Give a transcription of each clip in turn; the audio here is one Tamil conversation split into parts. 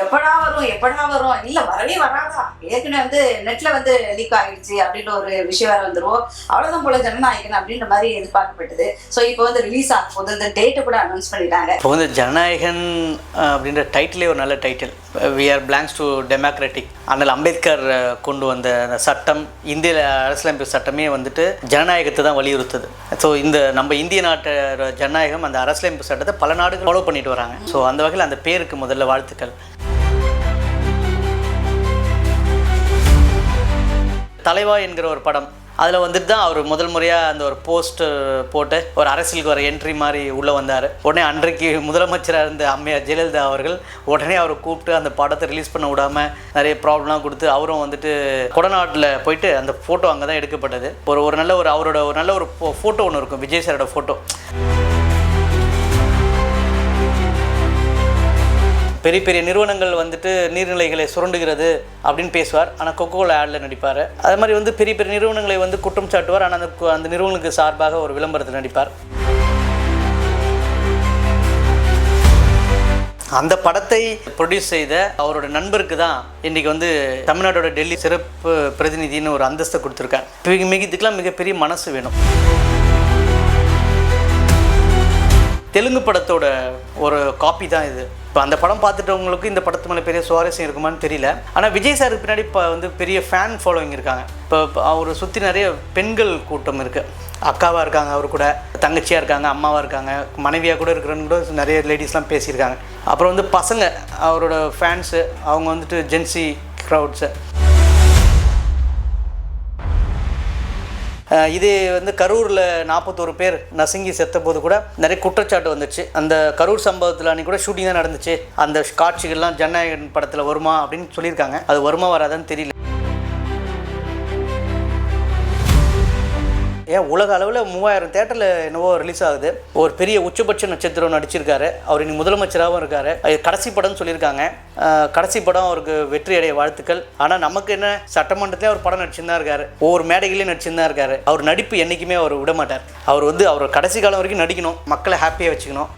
எப்படா வரும் எப்படா வரும் இல்ல வரவே வராதா, ஏற்கனவே வந்து நெட்ல வந்து லீக் ஆயிடுச்சு அப்படின்ற ஒரு விஷயம் வேற வந்துரும், அவ்வளவுதான் போல ஜனநாயகன் அப்படின்ற மாதிரி எதிர்பார்க்கப்பட்டது. ஸோ இப்போ வந்து ரிலீஸ் ஆகும் போது இந்த டேட்டை கூட அனௌன்ஸ் பண்ணிட்டாங்க. இப்போ வந்து ஜனநாயகன் அப்படின்ற டைட்டிலே ஒரு நல்ல title. We are belongs to democratic. அதனால் அம்பேத்கர் கொண்டு வந்த அந்த சட்டம், இந்திய அரசியலமைப்பு சட்டமே வந்துட்டு ஜனநாயகத்தை தான் வலியுறுத்துது. ஸோ இந்த நம்ம இந்திய நாட்டு ஜனநாயகம் அந்த அரசியலமைப்பு சட்டத்தை பல நாடுகள் ஃபாலோ பண்ணிட்டு வராங்க. ஸோ அந்த வகையில் அந்த பேருக்கு முதல்ல வாழ்த்துக்கள். தலைவா என்கிற ஒரு படம், அதில் வந்துட்டு தான் அவர் முதல் முறையாக அந்த ஒரு போஸ்ட் போட்டு ஒரு அரசியலுக்கு வர என்ட்ரி மாதிரி உள்ளே வந்தார். உடனே அன்றைக்கு முதலமைச்சராக இருந்த அம்மையார் ஜெயலலிதா அவர்கள் உடனே அவரை கூப்பிட்டு அந்த படத்தை ரிலீஸ் பண்ண விடாமல் நிறைய ப்ராப்ளம்லாம் கொடுத்து, அவரும் வந்துட்டு கொடநாட்டில் போயிட்டு அந்த ஃபோட்டோ அங்கே தான் எடுக்கப்பட்டது. ஒரு நல்ல ஒரு அவரோட ஒரு நல்ல ஒரு ஃபோட்டோ ஒன்று இருக்கும், விஜய் சாரோட ஃபோட்டோ. பெரிய பெரிய நிறுவனங்கள் வந்துட்டு நீர்நிலைகளை சுரண்டுகிறது அப்படின்னு பேசுவார், ஆனால் கொக்கோகோலா ஆடில் நடிப்பார். அது மாதிரி வந்து பெரிய பெரிய நிறுவனங்களை வந்து குற்றம் சாட்டுவார், ஆனால் அந்த நிறுவனங்களுக்கு சார்பாக ஒரு விளம்பரத்தில் நடிப்பார். அந்த படத்தை ப்ரொடியூஸ் செய்த அவரோட நண்பருக்கு தான் இன்றைக்கி வந்து தமிழ்நாட்டோட டெல்லி சிறப்பு பிரதிநிதின்னு ஒரு அந்தஸ்தை கொடுத்துருக்கார். இதுக்கெல்லாம் மிகப்பெரிய மனசு வேணும். தெலுங்கு படத்தோட ஒரு காப்பி தான் இது. இப்போ அந்த படம் பார்த்துட்டவங்களுக்கு இந்த படத்து மேலே பெரிய சுவாரஸ்யம் இருக்குமான்னு தெரியல. ஆனால் விஜய் சாருக்கு பின்னாடி இப்போ வந்து பெரிய ஃபேன் ஃபாலோவிங் இருக்காங்க. இப்போ அவரை சுற்றி நிறைய பெண்கள் கூட்டம் இருக்குது. அக்காவாக இருக்காங்க, அவர் கூட தங்கச்சியாக இருக்காங்க, அம்மாவாக இருக்காங்க, மனைவியாக கூட இருக்கிறன்னு கூட நிறைய லேடிஸ்லாம் பேசியிருக்காங்க. அப்புறம் வந்து பசங்க, அவரோட ஃபேன்ஸு, அவங்க வந்துட்டு ஜென்சி க்ரௌட்ஸு. இதே வந்து கரூரில் 41 பேர் நசுங்கி செத்த போது கூட நிறைய குற்றச்சாட்டு வந்துச்சு. அந்த கரூர் சம்பவத்தில் அன்றைக்கி கூட ஷூட்டிங் தான் நடந்துச்சு. அந்த காட்சிகள்லாம் ஜனநாயகன் படத்தில் வருமா அப்படின்னு சொல்லியிருக்காங்க. அது வருமா வராதான்னு தெரியல. ஏன் உலக அளவில் 3000 தேட்டரில் என்னவோ ரிலீஸ் ஆகுது. ஒரு பெரிய உச்சபட்ச நட்சத்திரம் நடிச்சிருக்காரு. அவர் இன்னைக்கு முதலமைச்சராகவும் இருக்கார். கடைசி படம்னு சொல்லியிருக்காங்க. கடைசி படம் அவருக்கு வெற்றி அடைய வாழ்த்துக்கள். ஆனால் நமக்கு என்ன, சட்டமன்றத்திலே அவர் படம் நடிச்சுன்னு இருக்கார், ஒவ்வொரு மேடைகளையும் நடிச்சுன்னு தான் இருக்கார். அவர் நடிப்பு என்றைக்குமே அவர் விட மாட்டார். அவர் வந்து அவர் கடைசி காலம் வரைக்கும் நடிக்கணும், மக்களை ஹாப்பியாக வச்சுக்கணும்.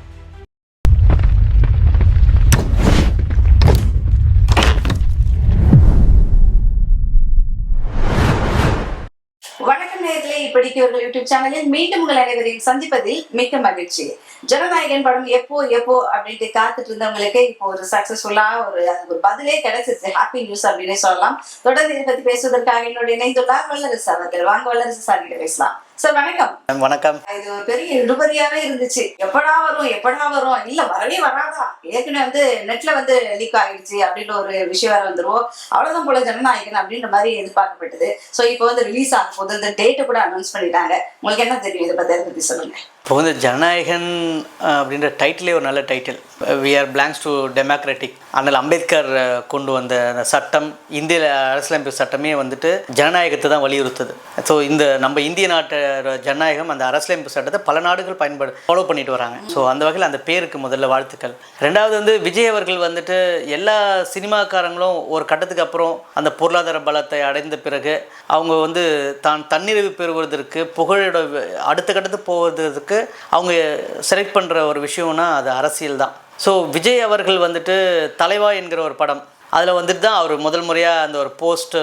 வணக்கம் நேயர்களே, இப்படிக்கு யூடியூப் சேனலில் மீண்டும் உங்கள் அனைவரையும் சந்திப்பதில் மிக்க மகிழ்ச்சி. ஜனநாயகன் படம் எப்போ அப்படின்ட்டு காத்துட்டு இருந்தவங்களுக்கு இப்போ ஒரு சக்சஸ்ஃபுல்லா ஒரு பதிலே கிடைச்சிருச்சு. ஹாப்பி நியூஸ் அப்படின்னு சொல்லலாம். தொடர்ந்து இதை பத்தி பேசுவதற்காக என்னுடைய இணைந்துள்ளார் வல்லரசு அவர்கள். வாங்க வல்லரசு சார் கிட்ட பேசலாம். சார் வணக்கம். வணக்கம். இது ஒரு பெரிய இழுபறியாவே இருந்துச்சு. எப்படா வரும் இல்ல வரவே வராதா, ஏற்கனவே வந்து நெட்ல வந்து லீக் ஆயிடுச்சு அப்படின்ற ஒரு விஷயம் வேற வந்துரும், அவ்வளவுதான் போல ஜனநாயகன் அப்படின்ற மாதிரி எதிர்பார்க்கப்பட்டது. ஸோ இப்போ வந்து ரிலீஸ் ஆகும் போது இந்த டேட்டை கூட அனௌன்ஸ் பண்ணிட்டாங்க. உங்களுக்கு என்ன தெரியும் இதை பத்தி சொல்லுங்க. இப்போ வந்து ஜனநாயகன் அப்படின்ற டைட்டிலே ஒரு நல்ல title. We are belongs to democratic. அதனால் அம்பேத்கர் கொண்டு வந்த அந்த சட்டம், இந்திய அரசியலமைப்பு சட்டமே வந்துட்டு ஜனநாயகத்தை தான் வலியுறுத்துது. ஸோ இந்த நம்ம இந்திய நாட்டு ஜனநாயகம் அந்த அரசியலமைப்பு சட்டத்தை பல நாடுகள் ஃபாலோ பண்ணிட்டு வராங்க. ஸோ அந்த வகையில் அந்த பேருக்கு முதல்ல வாழ்த்துக்கள். ரெண்டாவது வந்து விஜய் அவர்கள் வந்துட்டு எல்லா சினிமாக்காரங்களும் ஒரு கட்டத்துக்கு அப்புறம் அந்த பொருளாதார பலத்தை அடைந்த பிறகு அவங்க வந்து தன்னிறைவு பெறுவதற்கு, புகழோட அடுத்த கட்டத்துக்கு போவதற்கு அவங்க செலக்ட் பண்ணுற ஒரு விஷயம்னா அது அரசியல் தான். ஸோ விஜய் அவர்கள் வந்துட்டு தலைவா என்கிற ஒரு படம், அதில் வந்துட்டு தான் அவர் முதல் முறையாக அந்த ஒரு போஸ்ட்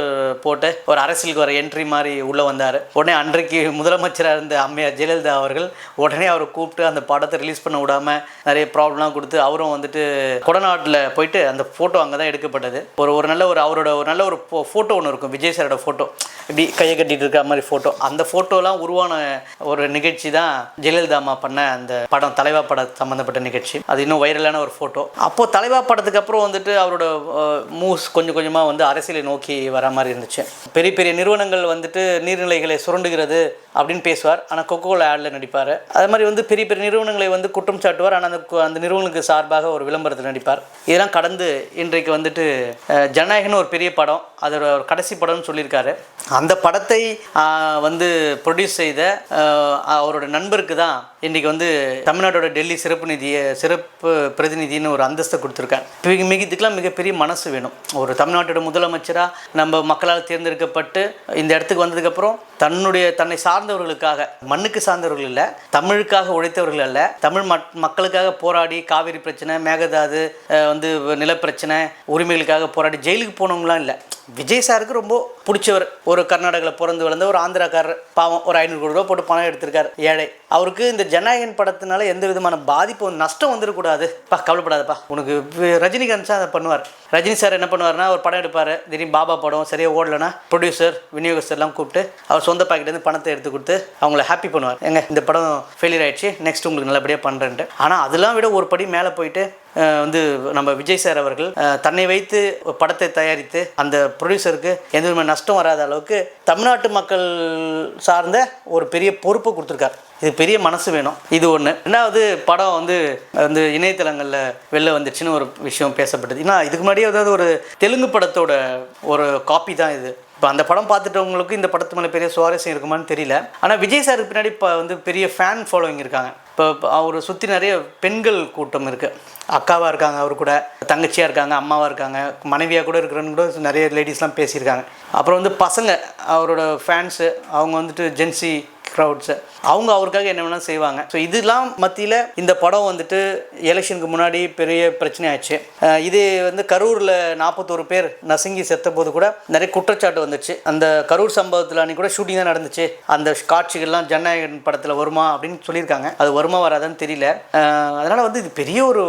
போட்டு ஒரு அரசியலுக்கு வர என்ட்ரி மாதிரி உள்ளே வந்தார். உடனே அன்றைக்கு முதலமைச்சராக இருந்த அம்மையார் ஜெயலலிதா அவர்கள் உடனே அவரை கூப்பிட்டு அந்த படத்தை ரிலீஸ் பண்ண விடாமல் நிறைய ப்ராப்ளம்லாம் கொடுத்து, அவரும் வந்துட்டு கொடநாட்டில் போயிட்டு அந்த ஃபோட்டோ அங்கே தான் எடுக்கப்பட்டது. ஒரு நல்ல ஒரு அவரோட ஒரு நல்ல ஒரு ஃபோட்டோ ஒன்று இருக்கும், விஜய் சாரோட ஃபோட்டோ, இப்படி கையை கட்டிகிட்டு இருக்கிற மாதிரி ஃபோட்டோ. அந்த ஃபோட்டோலாம் உருவான ஒரு நிகழ்ச்சி தான் ஜெயலலிதா அம்மா பண்ண அந்த படம், தலைவா படம் சம்மந்தப்பட்ட நிகழ்ச்சி. அது இன்னும் வைரலான ஒரு ஃபோட்டோ. அப்போது தலைவா படத்துக்கு அப்புறம் வந்துட்டு அவரோட மூவ்ஸ் கொஞ்சம் கொஞ்சமாக வந்து அரசியலை நோக்கி வர மாதிரி இருந்துச்சு. பெரிய பெரிய நிறுவனங்கள் வந்துட்டு நீர்நிலைகளை சுரண்டுகிறது அப்படின்னு பேசுவார், ஆனால் கொக்கோகோலா ஆடில் நடிப்பார். அது மாதிரி வந்து பெரிய பெரிய நிறுவனங்களை வந்து குற்றம் சாட்டுவார், ஆனால் அந்த நிறுவனங்களுக்கு சார்பாக ஒரு விளம்பரத்தில் நடிப்பார். இதெல்லாம் கடந்து இன்றைக்கு வந்துட்டு ஜனநாயகன் ஒரு பெரிய படம், அதோட ஒரு கடைசி படம்னு சொல்லியிருக்காரு. அந்த படத்தை வந்து ப்ரொடியூஸ் செய்த அவரோட நண்பருக்கு தான் இன்றைக்கி வந்து தமிழ்நாட்டோட டெல்லி சிறப்பு பிரதிநிதின்னு ஒரு அந்தஸ்தை கொடுத்துருக்கார். இதுக்கெல்லாம் மிகப்பெரிய மனசு மனசு வேணும். ஒரு தமிழ்நாட்டோட முதலமைச்சராக நம்ம மக்களால் தேர்ந்தெடுக்கப்பட்டு இந்த இடத்துக்கு வந்ததுக்கப்புறம் தன்னை சார்ந்தவர்களுக்காக, மண்ணுக்கு சார்ந்தவர்கள் இல்லை, தமிழுக்காக உழைத்தவர்கள் அல்ல, தமிழ் மக்களுக்காக போராடி காவிரி பிரச்சனை, மேகதாது நிலப்பிரச்சனை, உரிமைகளுக்காக போராடி ஜெயிலுக்கு போனவங்களாம் இல்லை. விஜய் சாருக்கு ரொம்ப பிடிச்சவர். ஒரு கர்நாடகாவில் பிறந்து வளர்ந்த ஒரு ஆந்திராக்காரர், பாவம் ஒரு 500 கோடி ரூபா போட்டு பணம் எடுத்திருக்கார், ஏழை. அவருக்கு இந்த ஜனநாயகன் படத்தினால எந்த விதமான பாதிப்பு நஷ்டம் வந்துடக்கூடாது. கவலைப்படாதப்பா, உனக்கு ரஜினிகாந்த் சார் அதை பண்ணுவார். ரஜினி சார் என்ன பண்ணுவார்னா, ஒரு படம் எடுப்பார், திடீர்னு பாபா படம் சரியாக ஓடலைன்னா ப்ரொடியூசர் விநியோகஸ்தர்லாம் கூப்பிட்டு அவர் சொந்த பாக்கெட்லேருந்து பணத்தை எடுத்து கொடுத்து அவங்கள ஹாப்பி பண்ணுவார். இந்த படம் ஃபெயிலியர் ஆயிடுச்சு, நெக்ஸ்ட் உங்களுக்கு நல்லபடியாக பண்ணுறேன்ட்டு. ஆனால் அதெல்லாம் விட ஒரு படி மேலே போயிட்டு நம்ம விஜய் சார் அவர்கள் தன்னை வைத்து படத்தை தயாரித்து அந்த ப்ரொடியூசருக்கு எந்த விதமான நஷ்டம் வராத அளவுக்கு தமிழ்நாட்டு மக்கள் சார்ந்த ஒரு பெரிய பொறுப்பை கொடுத்துருக்கார். இது பெரிய மனசு வேணும். இது ஒன்று. ரெண்டாவது, படம் இணையதளங்களில் வெளில வந்துச்சுன்னு ஒரு விஷயம் பேசப்பட்டது. ஏன்னா இதுக்கு முன்னாடியே ஒரு தெலுங்கு படத்தோட ஒரு காப்பி தான் இது. இப்போ அந்த படம் பார்த்துட்டவங்களுக்கு இந்த படத்து மேலே பெரிய சுவாரஸ்யம் இருக்குமான்னு தெரியல. ஆனால் விஜய் சாருக்கு பின்னாடி இப்போ பெரிய ஃபேன் ஃபாலோவிங் இருக்காங்க. இப்போ அவரை சுற்றி நிறைய பெண்கள் கூட்டம் இருக்குது. அக்காவாக இருக்காங்க, அவர் கூட தங்கச்சியாக இருக்காங்க, அம்மாவாக இருக்காங்க, மனைவியாக கூட இருக்கிறன்னு கூட நிறைய லேடிஸ்லாம் பேசியிருக்காங்க. அப்புறம் பசங்க, அவரோட ஃபேன்ஸு, அவங்க ஜென்சி க்ரௌட்ஸு, அவங்க அவருக்காக என்ன வேணால் செய்வாங்க. ஸோ இதெல்லாம் மத்தியில் இந்த படம் எலெக்ஷனுக்கு முன்னாடி பெரிய பிரச்சனை ஆச்சு. இது கரூரில் 41 பேர் நசுங்கி செத்த போது கூட நிறைய குற்றச்சாட்டு வந்துச்சு. அந்த கரூர் சம்பவத்தில் அன்றைக்கி கூட ஷூட்டிங் தான் நடந்துச்சு. அந்த காட்சிகள்லாம் ஜனநாயகன் படத்தில் வருமா அப்படின்னு சொல்லியிருக்காங்க. அது வருமா வராதான்னு தெரியல. அதனால் இது பெரிய ஒரு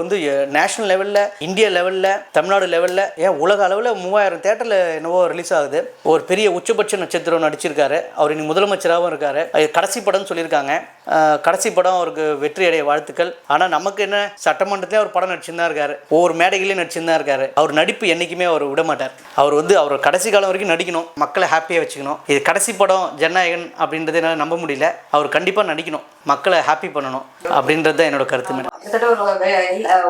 நேஷனல் லெவலில், இந்தியா லெவலில், தமிழ்நாடு லெவலில், ஏன் உலக அளவில் 3000 தேட்டரில் என்னவோ ரிலீஸ் ஆகுது. ஒரு பெரிய உச்சபட்ச நட்சத்திரம் நடிச்சிருக்காரு. அவர் இன்னைக்கு முதலமைச்சராகவும் இருக்கார். கடைசி படம்னு சொல்லியிருக்காங்க. கடைசி படம் அவருக்கு வெற்றி அடைய வாழ்த்துக்கள். ஆனால் நமக்கு என்ன, சட்டமன்றத்திலே அவர் படம் நடிச்சுதான் இருக்காரு, ஒவ்வொரு மேடைகளையும் நடிச்சுதான் இருக்காரு. அவர் நடிப்பு என்றைக்குமே அவர் விட மாட்டார். அவர் கடைசி காலம் வரைக்கும் நடிக்கணும், மக்களை ஹாப்பியாக வச்சுக்கணும். இது கடைசி படம் ஜனநாயகன் அப்படின்றத என்னால் நம்ப முடியல. அவர் கண்டிப்பாக நடிக்கணும், மக்களை ஹாப்பி பண்ணணும் அப்படின்றது தான் என்னோட கருத்து. மேடம்,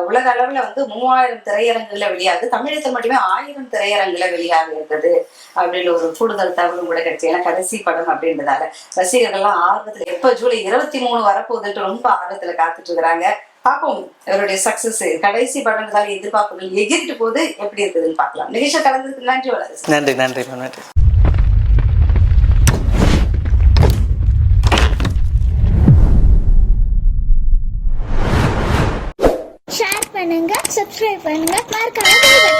உலக அளவில் 3000 திரையரங்குல வெளியாது, தமிழகத்தில் மட்டுமே 1000 திரையரங்குல வெளியாக இருக்குது அப்படின்னு ஒரு கூடுதல் தகவலும் கூட கிடைச்சு. ஏன்னா கடைசி படம் அப்படின்றதால ரசிகர்கள்லாம் ஆர்வத்தில் எப்ப ஜூலை 23 வரப்போகுதுன்ட்டு ரொம்ப ஆர்வத்துல காத்துட்டு இருக்கிறாங்க. பார்ப்போம் இவருடைய சக்சஸ். கடைசி படம்ன்றதால எதிர்பார்ப்புகள் எகிரிட்டு போது எப்படி இருக்குதுன்னு பார்க்கலாம். நிகழ்ச்சி கலந்ததுக்கு நன்றி. வளர்ச்சி. நன்றி நன்றி நன்றி. ஷேர் பண்ணுங்க, சப்ஸ்கிரைப் பண்ணுங்க, மறக்காம